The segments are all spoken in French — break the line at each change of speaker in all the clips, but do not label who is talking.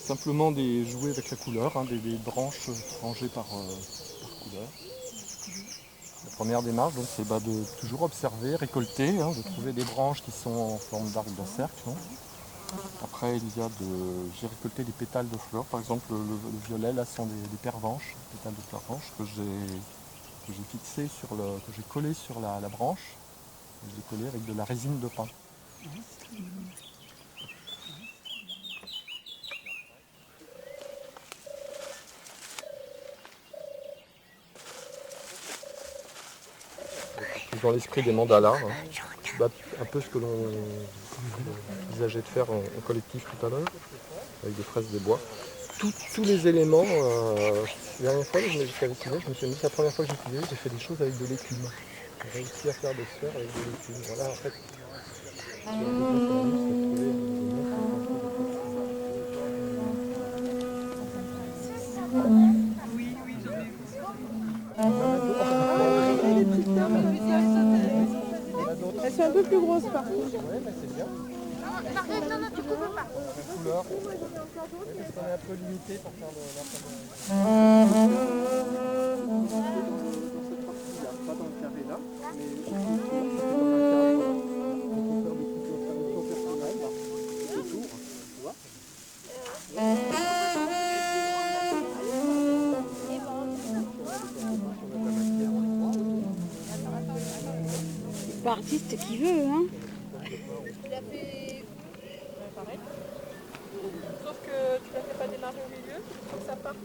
Simplement jouer avec la couleur, hein, des branches rangées par couleur. La première démarche, c'est de toujours observer, récolter, hein, de trouver des branches qui sont en forme d'arc d'un cercle. Hein. Après, j'ai récolté des pétales de fleurs. Par exemple, le violet, là, sont des pervenches, des pétales de pervenches que j'ai fixé que j'ai collé sur la branche. Je l'ai collé avec de la résine de pin. Dans l'esprit des mandalas, hein. Un peu ce que l'on envisageait de faire en collectif tout à l'heure, avec des fraises de bois. Tous les éléments, la dernière fois, je me suis dit, la première fois que j'ai utilisé, j'ai fait des choses avec de l'écume. J'ai réussi à faire des sphères avec de l'écume. Voilà, en fait,
elles sont un peu plus grosses par contre.
Ouais, mais c'est bien.
Non, tu coupes pas.
La couleur, parce qu'on est un peu limité pour faire pas dans le carré là,
C'est pas artiste qui veut, hein.
Il a fait
pareil. Sauf que tu la fais pas démarrer au milieu, faut que ça parte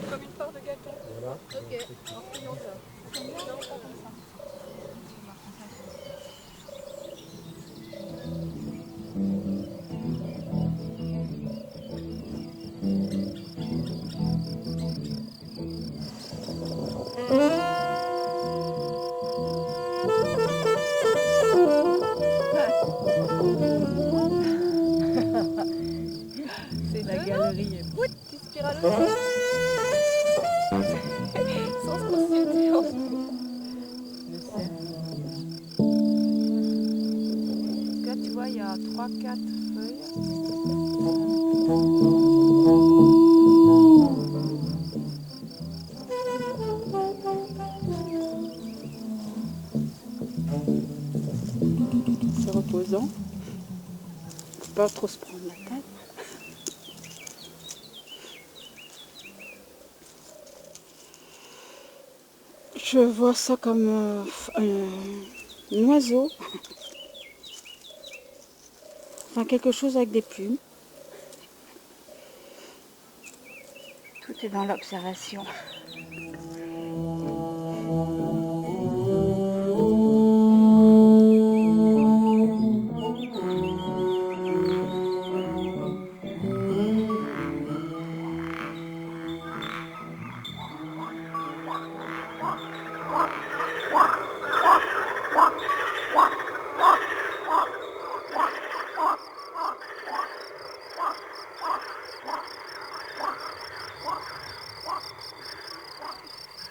comme une part de gâteau.
Voilà.
ok.
En triangle. Non, pas comme ça.
C'est la galerie.
Petite spirale aussi. Sans se consulter en
Là, tu vois, il y a 3-4 feuilles. C'est reposant. Faut pas trop se prendre la tête. Je vois ça comme un oiseau. Enfin, quelque chose avec des plumes. Tout est dans l'observation.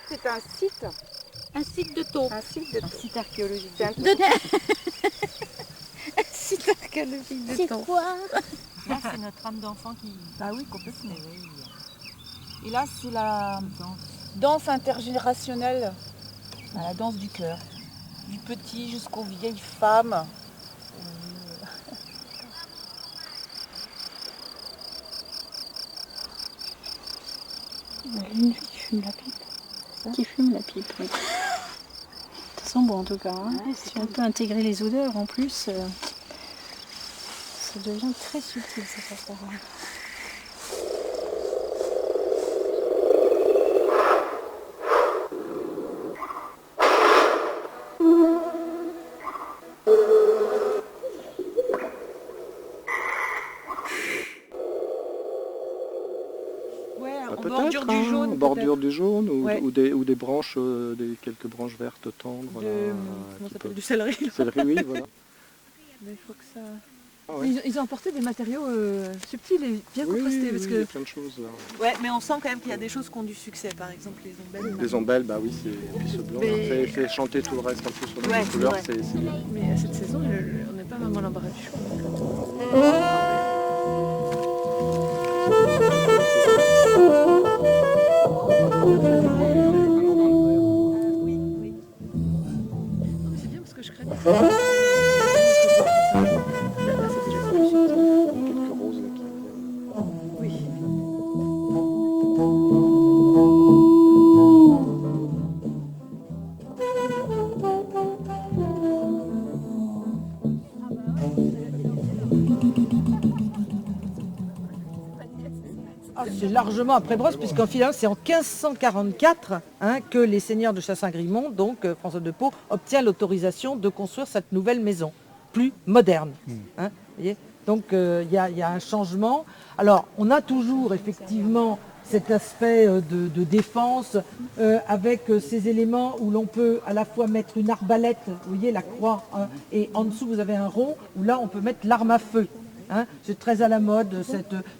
C'est un site.
Un site de taupe.
Un site archéologique.
Un
Site archéologique de
C'est
Thon.
quoi?
Là, c'est notre âme d'enfant qui... Ah oui, complètement. Et là, c'est la danse intergénérationnelle. La danse du cœur. Du petit jusqu'aux vieilles femmes. Une qui fume la pipe. Qui fume la pipe, oui. Ça sent bon en tout cas. Hein. Ouais, si on peut intégrer les odeurs en plus, ça devient très subtil cette affaire. En bordure du jaune.
Bordure du jaune
Ouais.
ou des branches, quelques branches vertes tendres.
Comment ça s'appelle, du céleri.
Céleri, oui, voilà.
Mais il faut que ça...
Ah ouais.
Ils ont apporté des matériaux subtils et bien contrastés. Parce
il y a
que...
plein de choses là.
Ouais, mais on sent quand même qu'il y a des choses qui ont du succès. Par exemple, les ombelles.
Les ombelles, bah oui, et puis ce blanc,
Mais-
fait chanter tout le reste un peu sur
Ouais,
les couleurs,
c'est
c'est bien.
Mais à cette saison, on n'est
pas vraiment l'embarras du choix. Oui, oui. Non, mais c'est bien parce que je craignais. Là, c'est déjà plus subtil.
Quelques roses là qui...
Oui.
Ah, c'est largement après Brosse, puisqu'en final, c'est en 1544 que les seigneurs de Chassaing-Grimont, donc François de Pau, obtient l'autorisation de construire cette nouvelle maison, plus moderne. Vous voyez, donc il y a un changement. Alors, on a toujours effectivement cet aspect de défense avec ces éléments où l'on peut à la fois mettre une arbalète, vous voyez la croix, et en dessous vous avez un rond où là on peut mettre l'arme à feu. C'est très à la mode,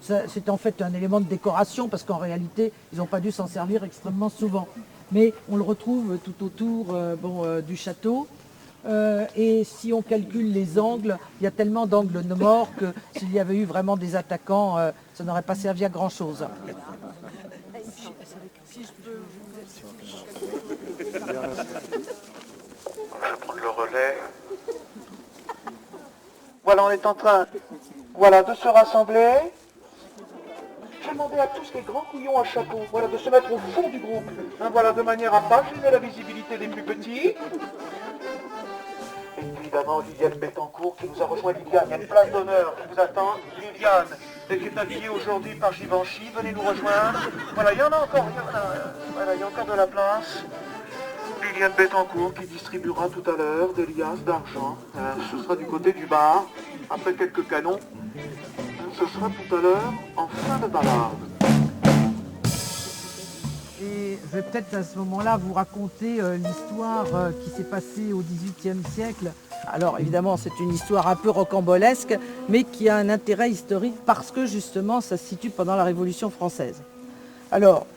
c'est en fait un élément de décoration parce qu'en réalité ils n'ont pas dû s'en servir extrêmement souvent. Mais on le retrouve tout autour du château. Et si on calcule les angles, il y a tellement d'angles morts que s'il y avait eu vraiment des attaquants, ça n'aurait pas servi à grand chose.
Je vais prendre le relais. Voilà, on est en train de se rassembler. Je vais demander à tous les grands couillons à chapeau de se mettre au fond du groupe. De manière à ne pas gêner la visibilité des plus petits. Évidemment, Liliane Bettencourt qui nous a rejoint. Liliane, il y a une place d'honneur qui vous attend. Liliane, qui est habillée aujourd'hui par Givenchy, venez nous rejoindre. Voilà, il y en a encore, il y a encore de la place. Liliane Bettencourt qui distribuera tout à l'heure des liasses d'argent. Ce sera du côté du bar, après quelques canons. Ce sera tout à l'heure en fin de balade.
Et je vais peut-être à ce moment-là vous raconter l'histoire qui s'est passée au XVIIIe siècle. Alors évidemment c'est une histoire un peu rocambolesque, mais qui a un intérêt historique parce que justement ça se situe pendant la Révolution française. Alors,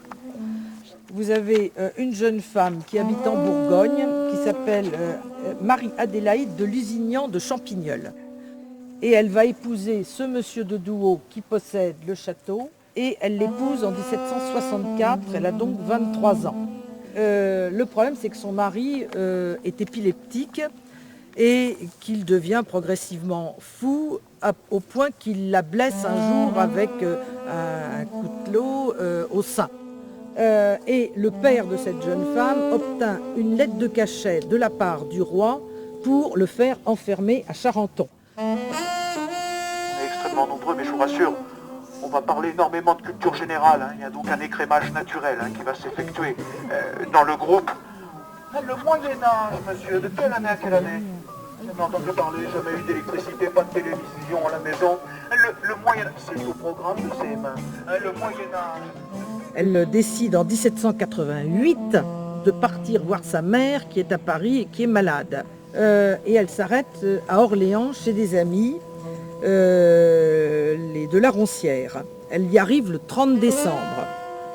vous avez une jeune femme qui habite en Bourgogne, qui s'appelle Marie-Adélaïde de Lusignan de Champignol. Et elle va épouser ce monsieur de Douau qui possède le château, et elle l'épouse en 1764, elle a donc 23 ans. Le problème, c'est que son mari est épileptique et qu'il devient progressivement fou au point qu'il la blesse un jour avec un couteau au sein. Et le père de cette jeune femme obtint une lettre de cachet de la part du roi pour le faire enfermer à Charenton.
On est extrêmement nombreux, mais je vous rassure, on va parler énormément de culture générale. Il y a donc un écrémage naturel qui va s'effectuer dans le groupe. Le Moyen-Âge, monsieur, de quelle année à quelle année? Jamais entendu parler, jamais eu d'électricité, pas de télévision à la maison. Le Moyen-Âge, c'est au programme de CM1. Le Moyen-Âge.
Elle décide en 1788 de partir voir sa mère qui est à Paris et qui est malade. Et elle s'arrête à Orléans chez des amis, les de la Roncière. Elle y arrive le 30 décembre.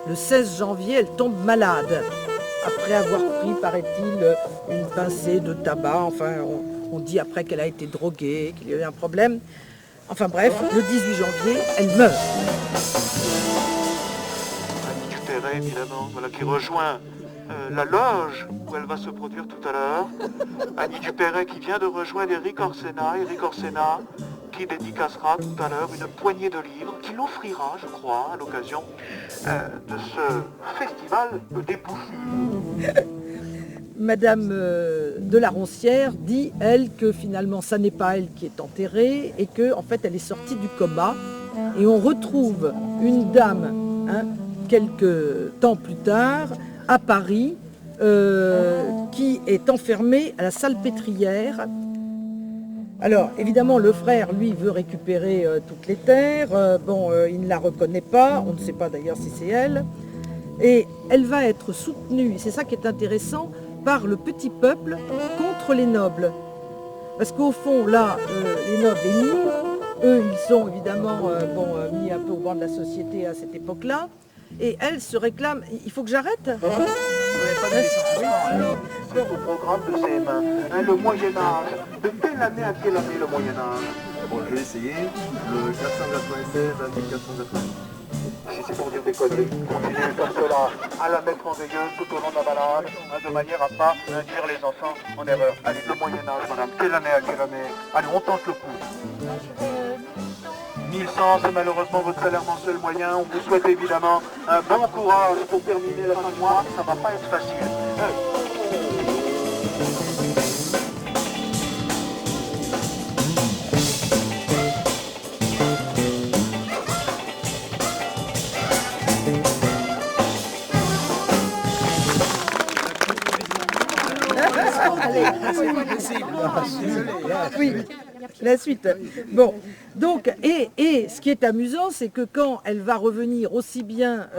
Le 16 janvier, elle tombe malade. Après avoir pris, paraît-il, une pincée de tabac. Enfin, on dit après qu'elle a été droguée, qu'il y a eu un problème. Enfin bref, le 18 janvier, elle meurt.
Annie Dupéret, évidemment, qui rejoint la loge où elle va se produire tout à l'heure. Annie Dupéret qui vient de rejoindre Éric Orsena. Éric Orsena qui dédicacera tout à l'heure une poignée de livres qu'il offrira, je crois, à l'occasion de ce festival des bouchures.
Madame de la Roncière dit, elle, que finalement, ça n'est pas elle qui est enterrée et qu'en fait, elle est sortie du coma. Et on retrouve une dame, quelques temps plus tard, à Paris, qui est enfermée à la Salpêtrière. Alors, évidemment, le frère, lui, veut récupérer toutes les terres. Il ne la reconnaît pas. On ne sait pas d'ailleurs si c'est elle. Et elle va être soutenue, et c'est ça qui est intéressant, par le petit peuple contre les nobles. Parce qu'au fond, là, les nobles émigrent. Eux, ils sont évidemment mis un peu au banc de la société à cette époque-là. Et elle se réclame, il faut que j'arrête.
C'est au programme de CM1. Le Moyen-Âge. De quelle année à quelle année le Moyen-Âge?
Bon, je vais essayer. Le 496 à 1490.
Si c'est pour dire des conneries, continuez comme cela à la mettre en veilleuse tout au long de la balade, de manière à ne pas induire les enfants en erreur. Allez, le Moyen-Âge, madame. Quelle année à quelle année? Allez, on tente le coup. 1100, c'est malheureusement votre salaire mensuel moyen. On vous souhaite évidemment un bon courage pour terminer la fin du mois. Ça va pas être facile.
Oui, la suite. Bon, donc, et ce qui est amusant, c'est que quand elle va revenir aussi bien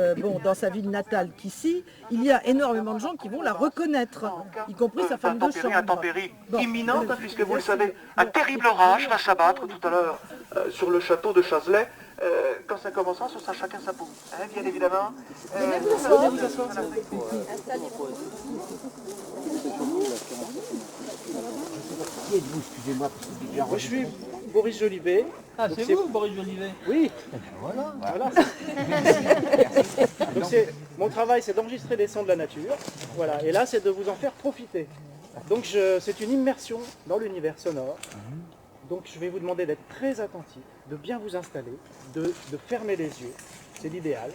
dans sa ville natale qu'ici, il y a énormément de gens qui vont la reconnaître, y compris sa femme de chambre.
Intempérie imminente, puisque vous le savez, un terrible orage va s'abattre tout à l'heure sur le château de Chazelet. Quand ça commencera, ce sera chacun sa peau. Hein, bien évidemment. Venez vous asseoir.
Qui êtes-vous, excusez-moi, parce que c'est bien.
Moi, je suis Boris Jolivet.
Ah, c'est vous, Boris Jolivet?
Oui.
Voilà.
Donc mon travail, c'est d'enregistrer des sons de la nature. Voilà. Et là, c'est de vous en faire profiter. Donc c'est une immersion dans l'univers sonore. Donc je vais vous demander d'être très attentif, de bien vous installer, de fermer les yeux, c'est l'idéal.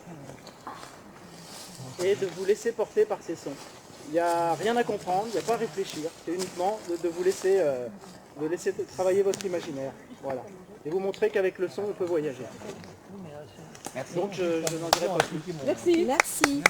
Et de vous laisser porter par ces sons. Il n'y a rien à comprendre, il n'y a pas à réfléchir, c'est uniquement de vous laisser, travailler votre imaginaire. Voilà. Et vous montrer qu'avec le son, on peut voyager.
Merci.
Donc je n'en dirai pas plus.
Merci. Merci.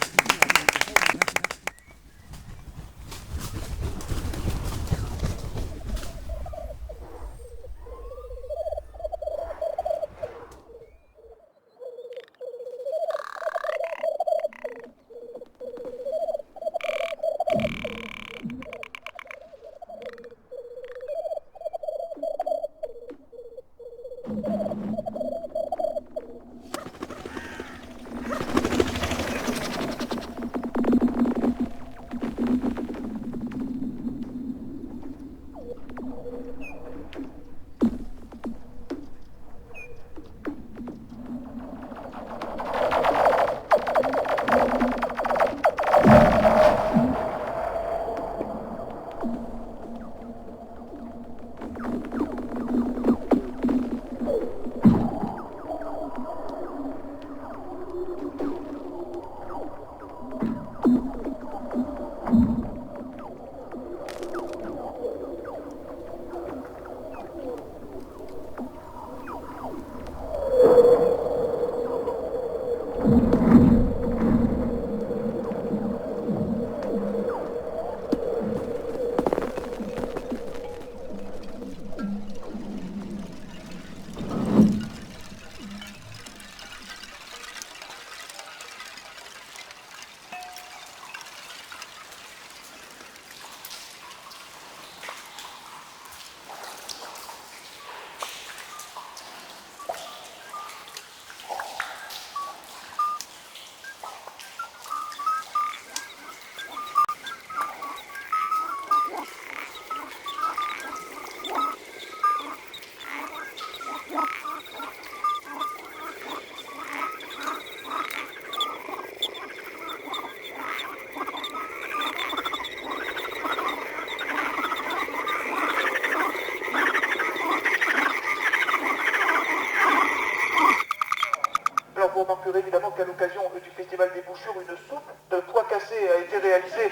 Vous remarquerez évidemment qu'à l'occasion du Festival des Bouchures, une soupe de pois cassés a été réalisée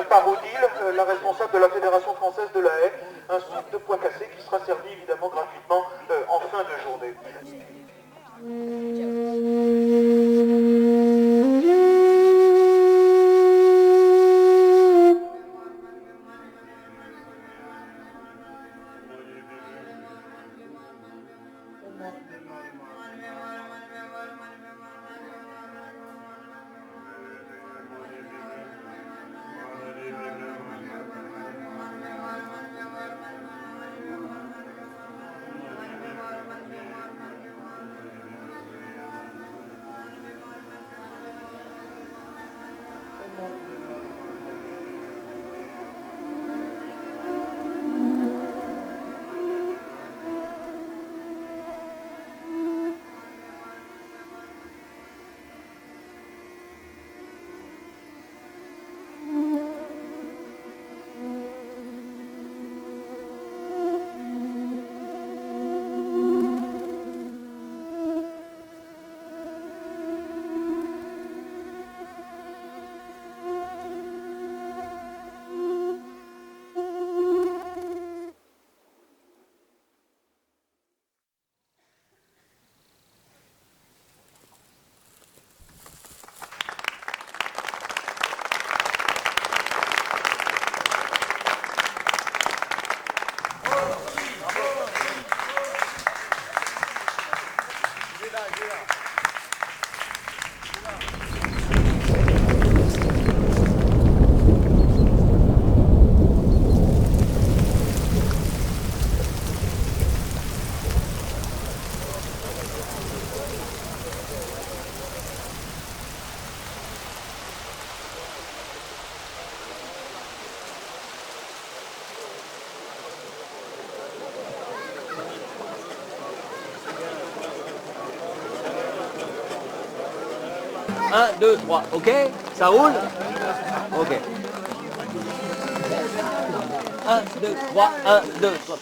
par Odile, la responsable de la Fédération française de la haie. Un soupe de pois cassés qui sera servi évidemment gratuitement en fin de journée.
Un, deux, trois, ok? Ça roule? Ok. 1, 2, 3, 1, 2, 3.